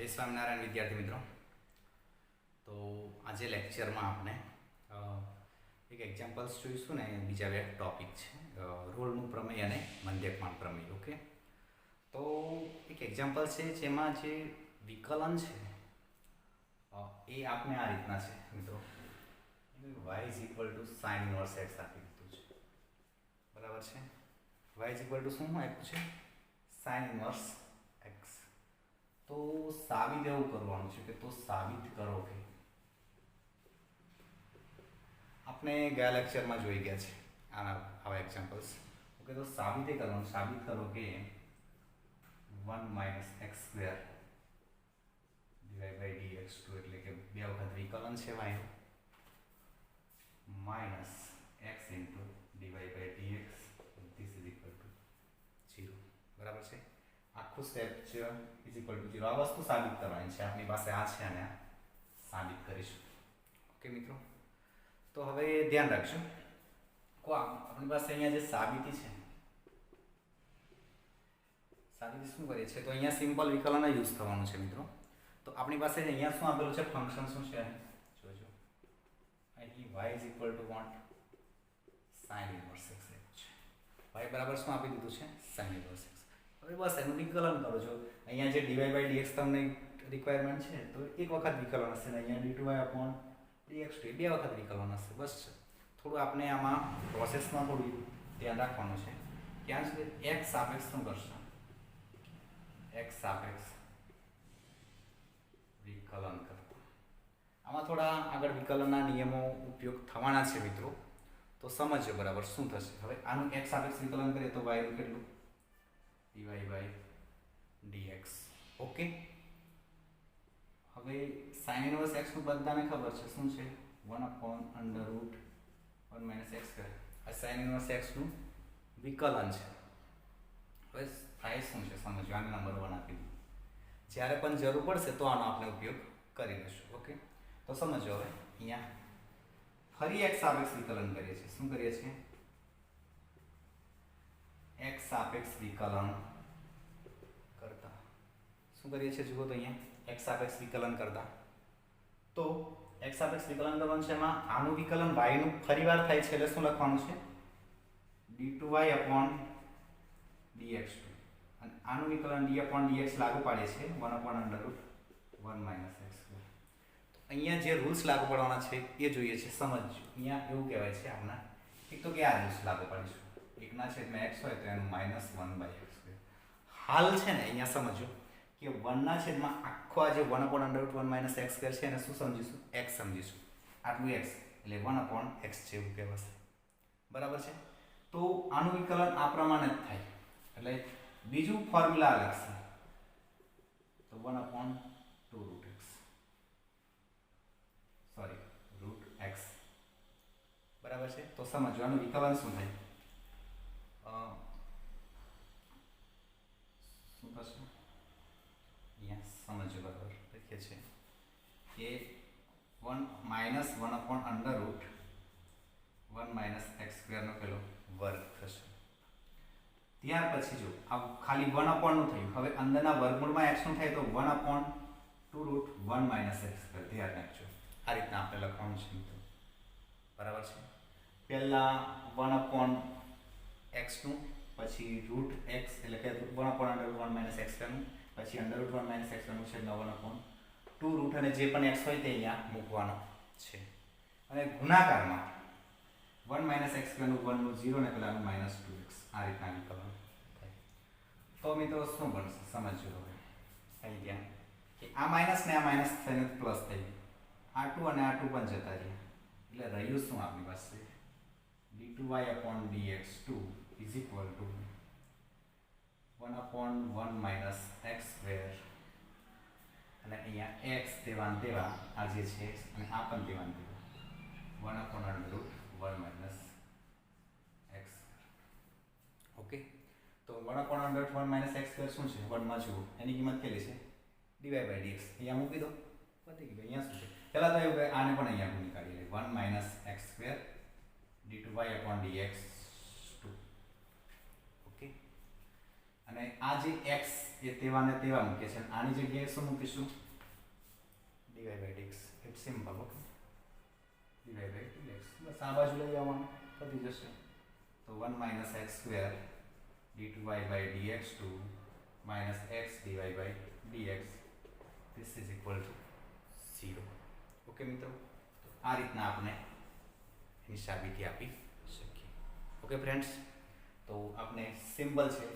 जय स्वामीनारायण विद्यार्थी मित्रों। तो आज लेक्चर में आपने एक एक्जाम्पल्स જોઈશું ને બીજા બે ટોપિક છે રોલનું પ્રમેય અને મંદ્યકમાન પ્રમેય। ઓકે, તો એક એક્ઝામ્પલ છે જેમાં જે વિકલન છે એ આપને આ રીતના છે મિત્રો, y = sin inverse x આપી દીધું છે, બરાબર છે। y = શું આપ્યું છે? sin inverse x। तो साबित एवं करवानुं छे के तो साबित करो के आपने गया लेक्चर में जोई गया छे आवा एक्जाम्पल्स। ओके, तो साबित करवानुं, साबित करो के 1 - x² / dx2 એટલે કે બે વખત વિકલન છે y minus x * dy / dx this is equal to 0, બરાબર છે। આખું સ્ટેપ છે = 0। આ વસ્તુ સાબિત કરવાની છે, આપણી પાસે આ છે અને આ સાબિત કરીશું। ઓકે મિત્રો, તો હવે ધ્યાન રાખજો કો આપણી પાસે અહીંયા જે સાબિતી છે, સાબિતી શું કરીએ છે? તો અહીંયા સિમ્પલ વિકલન યુઝ થવાનું છે મિત્રો। તો આપણી પાસે અહીંયા શું આપેલું છે? ફંક્શન શું છે જોજો, અહીં y = what? sin inverse x છે। y બરાબર શું આપી દીધું છે? sin inverse x। હવે બસ એનું વિકલન કરો છો। અહીંયા જે dy / dx તમને રિક્વાયરમેન્ટ છે તો એક વખત વિકલન હશે ને અહીંયા dy/dx બે વખત વિકલન હશે। બસ થોડું આપણે આમાં પ્રોસેસમાં થોડું ધ્યાન રાખવાનું છે। ક્યાં છે x સાપેક્ષ શું કરશો? x સાપેક્ષ વિકલન કરતા આમાં થોડા આગળ વિકલનના નિયમો ઉપયોગ થવાના છે મિત્રો, તો સમજો બરાબર શું થશે। હવે આનું x સાપેક્ષ વિકલન કરીએ તો y નું કેટલું? dy/dx। ઓકે, હવે sin inverse x નું બધાને ખબર છે શું છે? 1/√1 - x²। આ sin inverse x નું વિકલન છે। હવે થાય શું છે સમજો, આને નંબર 1 આપી દો, જ્યારે પણ જરૂર પડશે તો આનો આપણે ઉપયોગ કરી લઈશું। ઓકે, તો સમજો હવે અહીંયા ફરી x સાપેક્ષ વિકલન કરીએ છીએ। શું કરીએ છીએ? x સાપેક્ષ વિકલન કરતા શું કરીએ છીએ જુઓ તો અહીંયા x સાપેક્ષ વિકલન કરતા તો x સાપેક્ષ વિકલન કરવાનું છે, એમાં આનું વિકલન y નું ફરીવાર થાય છે એટલે શું લખવાનું છે? d2y/dx2 અને આનું વિકલન d/dx લાગુ પાડે છે 1/√1 - x²। તો અહીંયા જે રૂલ્સ લાગુ પાડવાના છે એ જોઈએ છે, સમજજો। અહીંયા એવું કહેવાય છે આપણા એક તો કે આ રૂલ્સ લાગુ પાડીશું, 1/x હોય તો એનું -1/x²। હાલ છે ને અહીંયા સમજો કે 1/, આખો આ જે 1/√1 - x² છે એને શું સમજીશું? x સમજીશું। આટલું x એટલે 1/x જેવું કહેવાશે, બરાબર છે। તો આનું વિકલન આ પ્રમાણે જ થાય, એટલે બીજું ફોર્મ્યુલા લખશે તો 1/√x સોરી √x, બરાબર છે। તો સમજવાનું વિકલન શું થાય, શું થશે અહીંયા સમજો બરાબર લખીએ છીએ કે 1/√1 - x² નો પેલો વર્ગ થશે। ત્યાર પછી જો આ ખાલી 1/, નું થયું, હવે અંદરના વર્ગમૂળમાં x નું થાય તો 1/√1 - x²। ધ્યાન રાખજો, આ રીતના આપણે લખવાનું છે મિત્રો, બરાબર છે। પહેલા 1/x નું, પછી √x એટલે કે 1/√1 - x² નું, પછી √1 - x² નું છે 1/2 અને જે પણ x હોય તે અહીંયા મૂકવાનો છે। અને ગુણાકારમાં 1 - x² નું 1 નું 0 ને પેલાનું -2x, આ રીતના વિકલન થાય। તો મિત્રો શું બનશે સમજો હવે અહીં ગયા કે આ માઈનસ ને આ માઈનસ થઈને પ્લસ થઈ ગયું, આ 2 અને આ 2 પણ જતા રહ્યા, એટલે રહ્યું શું આપણી પાસે? d2y/dx2 = 1/1 - x² અને અહીંયા x તેવાન તેવા આ જે છે અને આ પણ તેવાન તેવા 1/√1 - x²। ઓકે, તો 1/√1 - x² શું છે? 1 માં જુઓ એની કિંમત કેટલી છે? dy/dx, અહીંયા મૂકી દો, પતી ગયું। અહીંયા શું છે? પહેલા તો એવું કે આને પણ અહીંયા ગુણી કાઢી લે 1 - x² d2y/dx2। ઓકે, અને આ જે x એ તેવા ને તેવા મૂકે છે, આની જગ્યાએ શું મૂકીશું? dy by dx. It's simple. Okay, dy by dx. બસ આ બાજુ લઈ આવવાનું, પતી જશે. તો 1 minus x square d2y by dx2 minus x dy by dx, this is equal to 0. Okay મિત્રો, તો આ રીતના આપણે એની સાબિતી આપી શકીએ. ઓકે ફ્રેન્ડ્સ, તો આપણે સિમ્બલ છે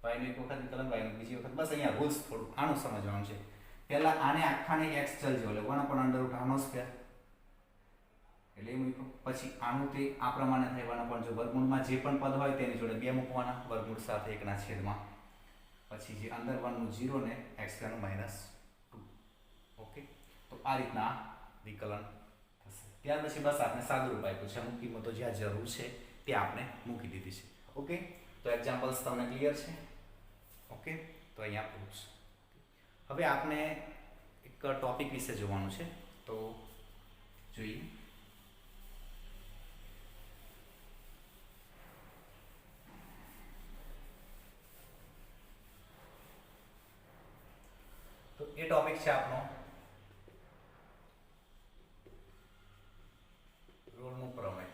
y નો એક વખત વિકલન, y નો બીજી વખત, બસ અહીંયા રૂલ્સ થોડું આનું સમજવાનું છે. પહેલા આને આખાને x ચલ જેવો એટલે 1/√, આનો સ્ક્વેર એટલે એ મૂક્યું. પછી આનું તે આ પ્રમાણે થાય 1/, જો વર્ગમૂળમાં જે પણ પદ હોય તેની જોડે 2 મૂકવાના, વર્ગમૂળ સાથે 1 ના છેદમાં. પછી જે અંદર 1 નું 0 ને x નું -2. ઓકે, તો આ રીતના વિકલન થશે. ત્યાર પછી બસ આપણે સાદુરૂપ આપ્યું છે, અમુક કિંમતો જ્યાં જરૂર છે તે આપણે મૂકી દીધી છે. ઓકે, તો એક્ઝામ્પલ્સ તમને ક્લિયર છે? ઓકે, તો અહીંયા પ્રૂફ્સ. હવે આપણે એક ટોપિક વિશે જોવાનું છે, તો જોઈએ. તો એ ટોપિક છે આપણો રોલનું પ્રમેય.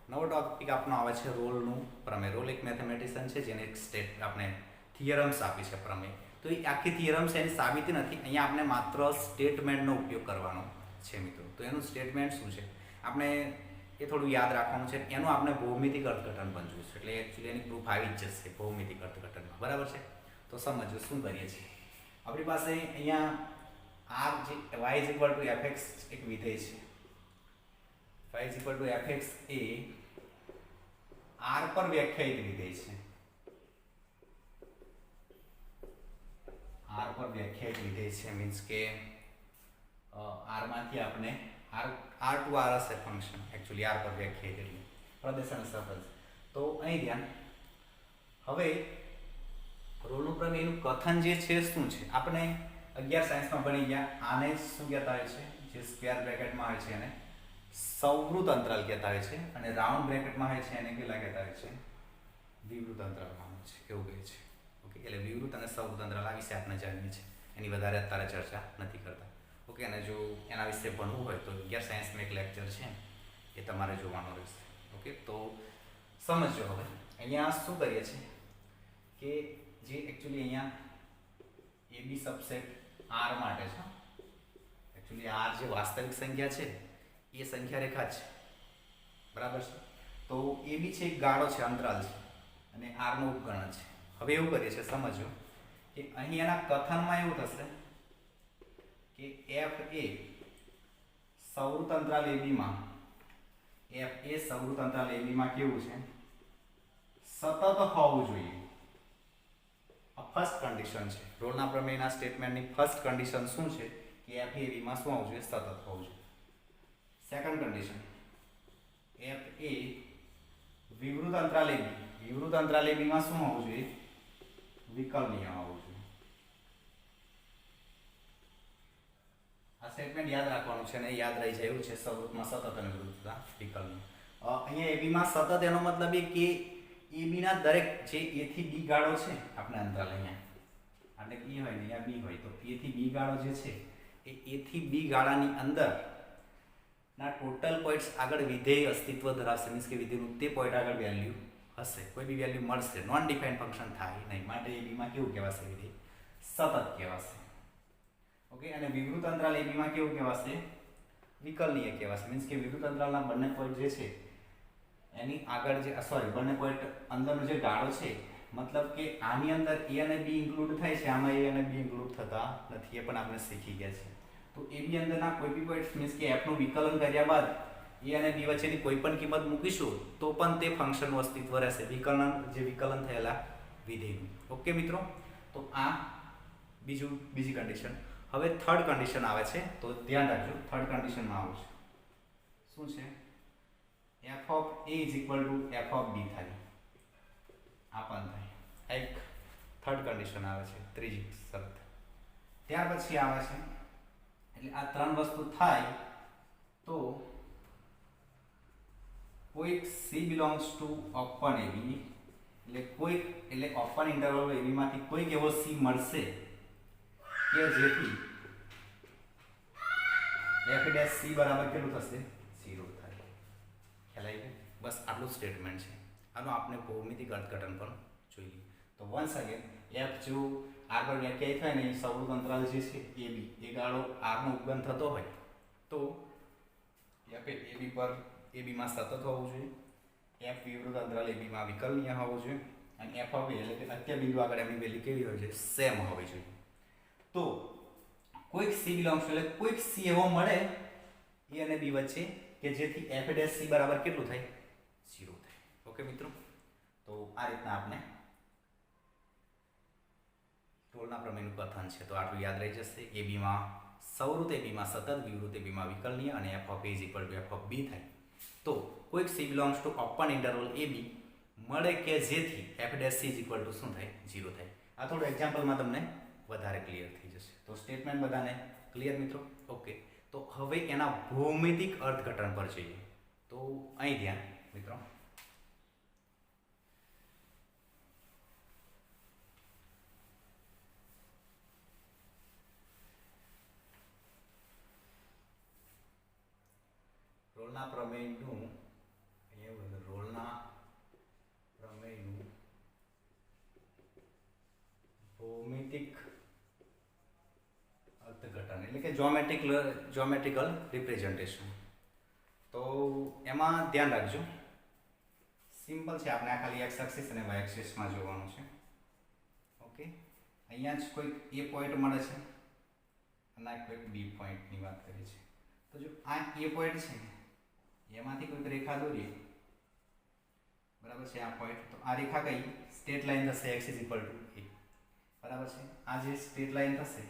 નવો ટોપિક આપણો આવે છે રોલનું પ્રમેય. રોલ એક મેથેમેટિશિયન છે જેને એક સ્ટેટ આપણે થિયરમ્સ આપી છે પ્રમેય. તો એ આખી થિયરમ્સ એની સાબિતી નથી, અહીંયા આપણે માત્ર સ્ટેટમેન્ટનો ઉપયોગ કરવાનો છે મિત્રો. તો એનું સ્ટેટમેન્ટ શું છે આપણે એ થોડું યાદ રાખવાનું છે. એનું આપણે ભૌમિતિક અર્થઘટન પણ જોઈશું, એટલે એકચ્યુઅલી એની પ્રૂફ આવી જ જશે ભૌમિતિક અર્થઘટનમાં. બરાબર છે? તો સમજો શું કરીએ છીએ. આપણી પાસે અહીંયા r જે y fx એક વિધેય છે. y fx એ r પર વ્યાખ્યાયિત વિધેય છે. r પર વ્યાખ્યાયિત વિધેય છે મીન્સ કે r માંથી આપણે r ટુ r હશે ફંક્શન, એકચ્યુઅલી r પર વ્યાખ્યાયિત એટલે પ્રદેશ અને સતત. તો અહીં ધ્યાન. હવે રોલનું પ્રમેયનું કથન જે છે શું છે? આપણે 11 સાયન્સમાં ભણી ગયા. આને શું કહેતા હોય છે? જે સ્ક્વેર બ્રેકેટમાં હોય છે એને સૌવૃત અંતરાલ કહેતા હોય છે, અને રાઉન્ડ બ્રેકેટમાં હોય છે એને કેટલા કહેતા હોય છે? વિવૃત અંતરાલ નામ છે, એવું કહે છે. ઓકે, એટલે વિવૃત અને સૌવૃત અંતરાલ આ વિશે આપણે જાણીએ છીએ, એની વધારે અત્યારે ચર્ચા નથી કરતા. ઓકે, અને જો એના વિશે ભણવું હોય તો 11 સાયન્સમાં એક લેક્ચર છે એ તમારે જોવાનો રહેશે. ઓકે, તો સમજો. હવે અહીંયા શું કરીએ છીએ કે જે એકચ્યુઅલી અહીંયા AB સબસેટ R માટે છે. એકચ્યુઅલી R જે વાસ્તવિક સંખ્યા છે એ સંખ્યા રેખા છે. બરાબર છે? તો AB છે એક ગાળો છે, અંતરાલ છે, અને R નો ઉપગણ છે. હવે એવું કરીએ છીએ, સમજો કે અહીં એના કથનમાં એવું થશે કે f એ સૌવૃત અંતરાલ AB માં કેવું છે? સતત હોવું જોઈએ. ફર્સ્ટ કન્ડિશન છે રોલના પ્રમેયના સ્ટેટમેન્ટની. ફર્સ્ટ કન્ડિશન શું છે કે f એ b માં શું હોવું જોઈએ? સતત હોવું જોઈએ. સેકન્ડ કન્ડિશન, f એ વિવૃત અંતરાલ AB માં શું હોવું જોઈએ? વિકલનીય હોવું જોઈએ. આ સ્ટેટમેન્ટ યાદ રાખવાનું છે અને યાદ રહી જાય એવું છે. સૌવૃતમાં સતત અને વિવૃતતા વિકલનીય. અહીંયા AB માં સતત એનો મતલબ એ કે AB ના દરેક જે A થી B ગાળો છે, આપણે અંતરાલ અહીંયા એટલે E હોય ને અહીંયા B હોય, તો A થી B ગાળો જે છે એ A થી B ગાળાની અંદર ના ટોટલ પોઈન્ટ્સ આગળ વિધેય અસ્તિત્વ ધરાવશે. મીન્સ કે વિધેયનું તે પોઈન્ટ આગળ વેલ્યુ હશે, કોઈ બી વેલ્યુ મળશે, નોન ડિફાઇન્ડ ફંક્શન થાય નહીં. માટે AB માં કેવું કહેવાશે? વિધેય સતત કહેવાશે. ઓકે, અને વિવૃત અંતરાલ AB માં કેવું કહેવાશે? વિકલનીય કહેવાશે. મીન્સ કે વિવૃત અંતરાલના બંને પોઈન્ટ જે છે એની આગળ જે બંને પોઈન્ટ અંદરનો જે ગાળો છે, મતલબ કે આની અંદર A અને B ઇન્ક્લુડ થાય છે, આમાં A અને B ઇન્ક્લુડ થતા નથી. એ પણ આપણે શીખી ગયા છે. તો AB અંદરના કોઈ બી પોઈન્ટ મીન્સ કે f નું વિકલન કર્યા બાદ A અને B વચ્ચેની કોઈ પણ કિંમત મૂકીશું તો પણ તે ફંક્શનનું અસ્તિત્વ રહેશે, વિકલન થયેલા વિધેયનું. ઓકે મિત્રો, તો આ બીજી કન્ડિશન. હવે થર્ડ કન્ડિશન આવે છે, તો ધ્યાન રાખજો. થર્ડ કન્ડિશનમાં આવું છે શું છે? f of A is equal to f of B થાય. આ પણ થાય. એક થર્ડ કન્ડિશન આવે છે, ત્રીજી શરત. ત્યાર પછી આવે છે, એટલે આ ત્રણ વસ્તુ થાય તો point C belongs to open AB એટલે કોઈક એટલે ઓપન ઇન્ટરવલ એબી માંથી કોઈક એવો સી મળશે કે જેથી એફ ડેશ સી બરાબર કેટલું થશે 0 થાય. ખ્યાલ આવી ગયો? બસ આટલું સ્ટેટમેન્ટ છે. આનું આપણે ભૌમિતિક અર્થઘટન પણ જોઈ લઈએ. તો વન્સ અગેન એફ જો આગળ વ્યાખ્યાયિત થાય ને એ સૌર અંતરાલ જે છે એબી એ ગાળો આરનો ઉદ્ગમ થતો હોય તો એફ એબી પર એબીમાં સતત હોવું જોઈએ, એફ વિવૃત અંતરાલ એબીમાં વિકલનીય હોવું જોઈએ અને એફ હવે એટલે કે અત્ય બિંદુ આગળ એમની વેલ્યુ કેવી હોય છે? સેમ હોવી જોઈએ. તો કોઈક સી બિલોંગ્સ એટલે કોઈક સી એવો મળે એ અને બી વચ્ચે કે જેથી એફ ડેશ સી બરાબર કેટલું થાય? 0 થાય. ઓકે મિત્રો, તો આ રીતના આપણે રોલના પ્રમેયનું કથન છે. તો આટલું યાદ રહી જશે. એબીમાં સૌવૃત્ત એબીમાં સતત, વિવૃત્ત એબીમાં વિકલનીય અને F of A is equal to F of B થાય. તો કોઈક C belongs to open interval AB મળે કે જેથી F dash C is equal to શું થાય? 0 થાય. આ થોડું એક્ઝામ્પલમાં તમને વધારે ક્લિયર થઈ જશે. તો સ્ટેટમેન્ટ બધાને ક્લિયર મિત્રો? ઓકે, તો હવે એના ભૌમિતિક અર્થઘટન પર જઈએ. તો અહીં ધ્યાન મિત્રો, રોલના પ્રમેયનું અહીંયા રોલના પ્રમેયનું ભૌમિતિક અર્થઘટન એટલે કે જ્યોમેટ્રિકલ રિપ્રેઝન્ટેશન. તો એમાં ધ્યાન રાખજો, સિમ્પલ છે. આપણે આ ખાલી એક્સ એક્સિસ અને વાય એક્સિસમાં જોવાનું છે. ઓકે, અહીંયા જ કોઈક એ પોઈન્ટ મળે છે અને આ કોઈક બી પોઈન્ટની વાત કરી છે. તો જો આ એ પોઈન્ટ છે એમાંથી કોઈક રેખા દોરીએ, બરાબર છે, આ પોઈન્ટ. તો આ રેખા કઈ સ્ટ્રેટ લાઈન થશે? x is equal two a, બરાબર છે. આ જે સ્ટ્રેટ લાઈન થશે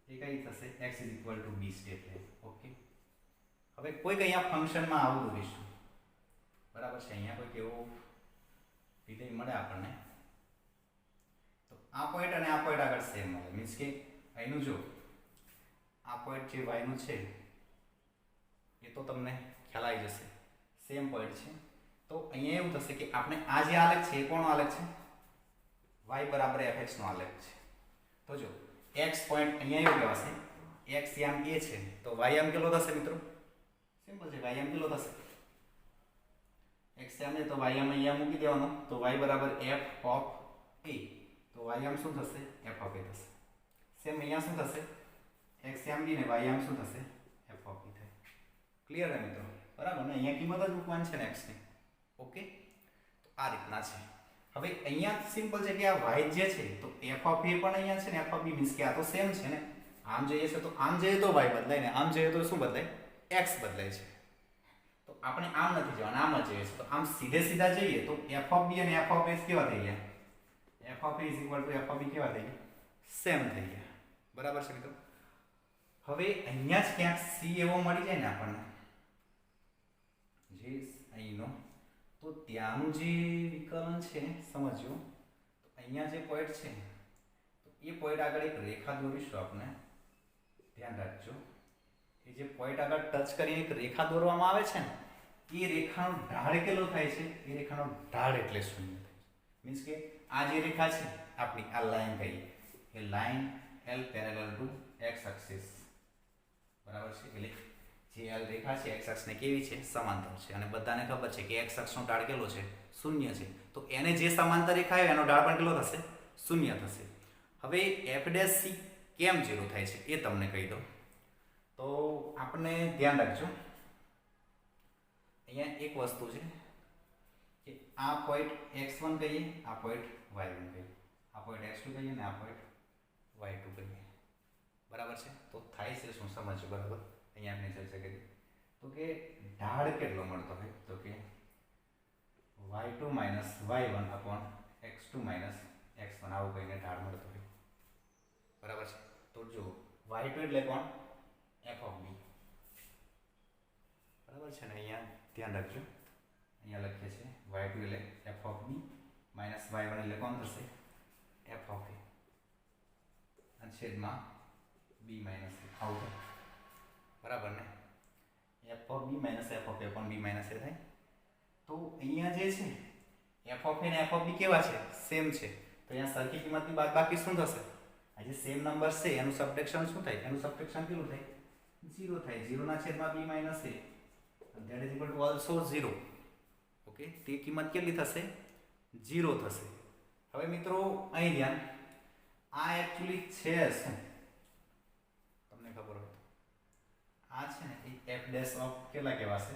એ કઈ થશે? x is equal two b straight line. Okay, હવે કોઈક અહીંયા ફંક્શનમાં આવું દોરીશું, બરાબર છે. અહીંયા કોઈક એવો વિધેય મળે આપણને. તો આ પોઈન્ટ અને આ પોઈન્ટ આગળ સેમ મળે, મીન્સ કે અહીંનું જો આ પોઈન્ટ જે y નું છે એ તો તમને ખ્યાલ આવી જશે, સેમ પોઈન્ટ છે. તો અહીંયા એવું થશે કે આપણે આ જે આલેખ છે એ કોનો આલેખ છે? y બરાબર fx નો આલેખ છે. તો જો x પોઈન્ટ અહીંયા એવું કહેવાશે, x યામ a છે તો y યામ કેટલો થશે મિત્રો? સિમ્પલ છે, y યામ કેટલો થશે? x યામ ને તો y યામ અહીંયા મૂકી દેવાનો, તો y બરાબર f ઓફ a, તો y યામ શું થશે? f ઓફ a થશે. સેમ અહીંયા શું થશે? x યામ b ને y યામ શું થશે? f ઓફ b થાય. ક્લિયર ને મિત્રો? બરાબર ને? અહીંયા કિંમત જ મૂકવાની છે ને x ની. ઓકે, તો આ રીતના છે. હવે અહીંયા સિમ્પલ છે કે આ y જે છે તો f ઓફ a પણ અહીંયા છે ને f ઓફ b, મીન્સ કે આ તો સેમ છે ને. આમ જઈએ છે તો આમ જઈએ તો y બદલાય ને આમ જઈએ તો શું બદલાય? x બદલાય છે. તો આપણે આમ નથી જવાનું, આમ જ જઈએ છે. તો આમ સીધે સીધા જઈએ તો f ઓફ b અને f ઓફ a કેવા થઈ ગયા? f of a is equal two f of b કેવા થઈ ગયા? સેમ થઈ ગયા. બરાબર છે મિત્રો? હવે અહીંયા જ ક્યાંક c એવો મળી જાય ને આપણને, જે અહીંનો, તો ત્યાંનું જે વિકલન છે સમજો. તો અહીંયા જે પોઈન્ટ છે તો એ પોઈન્ટ આગળ એક રેખા દોરીશું આપણે. ધ્યાન રાખજો, એ જે પોઈન્ટ આગળ ટચ કરીને એક રેખા દોરવામાં આવે છે ને એ રેખાનો ઢાળ કેટલો થાય છે? એ રેખાનો ઢાળ એટલે શૂન્ય થાય છે. મીન્સ કે આ જે રેખા છે આપણી, આ લાઈન કહીએ, એ line L parallel to x axis, બરાબર છે. એટલે જે L રેખા છે x અક્ષને કેવી છે? સમાંતર છે. અને બધાને ખબર છે કે x અક્ષનો ઢાળ કેટલો છે? શૂન્ય છે. તો એને જે સમાંતર રેખા હોય એનો ઢાળ પણ કેટલો થશે? શૂન્ય થશે. હવે f ડેશ c કેમ 0 થાય છે એ તમને કહી દઉં. તો આપણે ધ્યાન રાખજો, અહીંયા એક વસ્તુ છે કે આ પોઈન્ટ x1 કહીએ, આ પોઈન્ટ y1 કહીએ, આ પોઈન્ટ x2 કહીએ ને આ પોઈન્ટ y2 કહીએ, બરાબર છે. તો થાય છે શું સમજો? બરાબર, અહીંયા આપણે ચર્ચા કરી તો કે ઢાળ કેટલો મળતો હોય? તો કે y2 minus y1 upon x2 minus x1 આવું કહીને ઢાળ મળતો હોય, બરાબર છે. તો જો y2 એટલે કોણ? f ઓફ b, બરાબર છે ને? અહીંયા ધ્યાન રાખજો, અહીંયા લખીએ છીએ y2 એટલે f of b minus y1 એટલે કોણ થશે? f ઓફ a, અને છેદમાં b માઇનસ a આવું થાય, બરાબર ને? f of b minus f of a પણ b માઇનસ a થાય. તો અહીંયા જે છે એફ ઓફ એ ને એફ ઓફ બી કેવા છે? સેમ છે. તો અહીંયા સરખી કિંમતની બાદબાકી શું થશે? આ જે સેમ નંબર છે એનું સબટ્રેક્શન શું થાય? એનું સબટ્રેક્શન કેટલું થાય? 0 થાય. 0 ના છેદમાં b minus a and that is equal to also 0. Okay, તે કિંમત કેટલી થશે? 0 થશે. હવે મિત્રો અહીં ધ્યાન, આ એકચ્યુઅલી છે શું? તમને ખબર હોય તો આ છે ને એ f ડેશ ઓફ કેટલા કહેવાશે?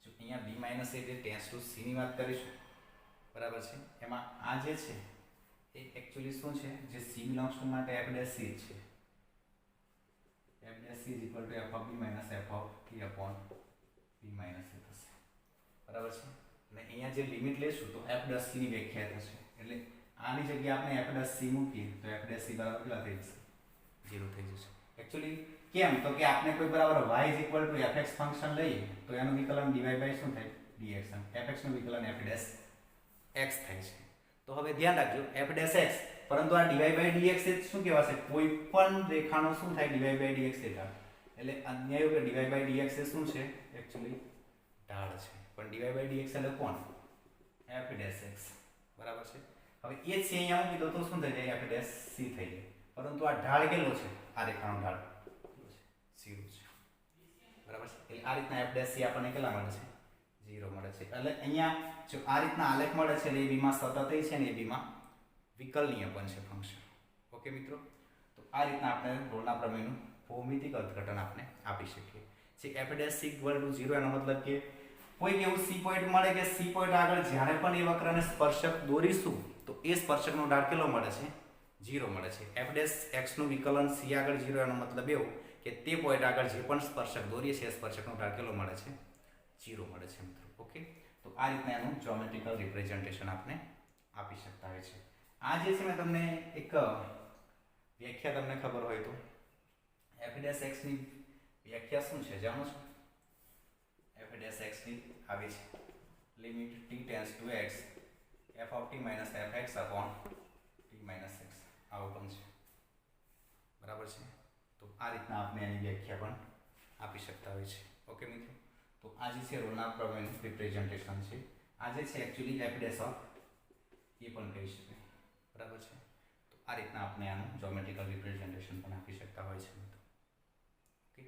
જો અહીંયા b માઈનસ a જે ટેન્સ ટુ c ની વાત કરીશું, બરાબર છે, એમાં આ જે છે એ એકચ્યુઅલી શું છે? જે c બિલોંગ્સ ટુ માટે f ડેશ c છે. f dash c is equal two f of b minus f of t upon b minus a થશે. બરાબર છે. અને અહીંયા જે લિમિટ લેશું તો f ડેશ c ની વ્યાખ્યા થશે. એટલે આની જગ્યાએ આપણે f ડેશ c મૂકીએ તો f ડેશ c બરાબર કેટલા થઈ જશે? 0 થઈ જશે. એકચ્યુઅલી કેમ? તો કે આપણે કોઈ બરાબર y is equal two fx function લઈએ તો એનું વિકલન dy બાય શું થાય? dx. fx નું વિકલન f ડેશ x થાય છે. તો હવે ધ્યાન રાખજો f ડેશ x, પરંતુ આ dy બાય dx એ શું કહેવાશે? કોઈ પણ રેખાનો શું થાય? dy બાય dx એ ઢાળ. એટલે અન્યાય કે dy બાય dx એ શું છે? એકચ્યુઅલી ઢાળ છે. પણ dy બાય dx એટલે કોણ? f dash x. બરાબર છે. હવે એ જ છે અહીંયા મૂકી દો તો શું થઈ જાય? f ડેશ c થઈ જાય. પરંતુ આ ઢાળ કેટલો છે? આ રેખાનો ઢાળ 0 છે. બરાબર છે. એટલે આ રીતના f ડેશ c આપણને કેટલા મળે છે? 0 મળે છે. એટલે અહીંયા જો આ રીતના આલેખ મળે છે એટલે એ બીમાં સતત છે ને એ બીમાં વિકલનીય પણ છે ફંક્શન. ઓકે મિત્રો, તો આ રીતના આપણે રોલના પ્રમેયનું ભૌમિતિક અર્થઘટન આપણે આપી શકીએ. જે f dash c equal to 0 એનો મતલબ કે કોઈક એવું c પોઈન્ટ મળે કે c પોઈન્ટ આગળ જ્યારે પણ એ વક્રને સ્પર્શક દોરીશું તો એ સ્પર્શકનો ઢાળ કેટલો મળે છે? 0 મળે છે. f ડેશ x નું વિકલન c આગળ 0 એનો મતલબ એવો કે તે પોઈન્ટ આગળ જે પણ સ્પર્શક દોરીએ છે એ સ્પર્શકનો ઢાળ કેટલો મળે છે? 0 મળે છે મિત્રો. ઓકે, તો આ રીતના એનું જ્યોમેટ્રિકલ રિપ્રેઝન્ટેશન આપણે આપી શકતા હોય છે. આ જે છે મેં તમને એક વ્યાખ્યા તમને ખબર હોય તો f ડેશ x ની વ્યાખ્યા શું છે જાણો છો? f ડેશ x ની આવી છે limit t tends to x f of t minus fx upon t minus x. આવું પણ છે. બરાબર છે. તો આ રીતના આપણે એની વ્યાખ્યા પણ આપી શકતા હોય છે. ઓકે મિત્રો, તો આ જે છે રોલના પ્રમેયનું રિપ્રેઝન્ટેશન છે. આ જે છે એકચ્યુઅલી f ડેશ ઓફ એ પણ કહી શકાય. બરાબર છે. તો આ રીતના આપણે આનું જ્યોમેટ્રિકલ રિપ્રેઝન્ટેશન પણ આપી શકતા હોય છે મિત્રો. ઓકે,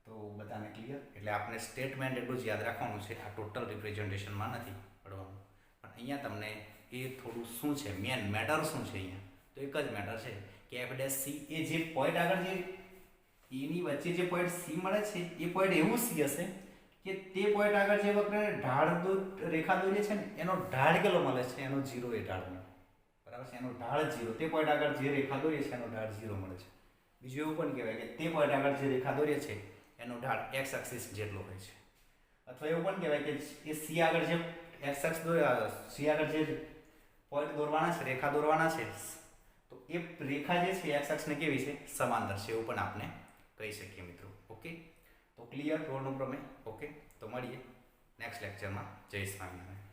તો બધાને ક્લિયર? એટલે આપણે સ્ટેટમેન્ટ એટલું જ યાદ રાખવાનું છે, આ ટોટલ રિપ્રેઝન્ટેશનમાં નથી પડવાનું. પણ અહીંયા તમને એ થોડું શું છે, મેન મેટર શું છે અહીંયા? તો એક જ મેટર છે કે f ડેશ c એ જે પોઈન્ટ આગળ જે એની વચ્ચે જે પોઈન્ટ c મળે છે એ પોઈન્ટ એવું c હશે કે તે પોઈન્ટ આગળ જે વક્રને ઢાળ રેખા દોરીએ છે ને એનો ઢાળ કેટલો મળે છે? એનો 0 એ ઢાળ મળે. બરાબર છે. એનો ઢાળ 0. તે પોઈન્ટ આગળ જે રેખા દોરીએ છે એનો ઢાળ 0 મળે છે. બીજું એવું પણ કહેવાય કે તે પોઈન્ટ આગળ જે રેખા દોરીએ છે એનો ઢાળ x એક્સિસ જેટલો હોય છે. અથવા એવું પણ કહેવાય કે એ c આગળ જે x અક્ષ c આગળ જે પોઈન્ટ દોરવાના છે, રેખા દોરવાના છે, તો એ રેખા જે છે x અક્ષને કેવી છે? સમાંતર છે. એવું પણ આપણે કહી શકીએ મિત્રો. ઓકે, તો ક્લિયર રોલનો પ્રમેય? ઓકે, તો મળીએ નેક્સ્ટ લેક્ચરમાં. જય સ્વામિનારાયણ.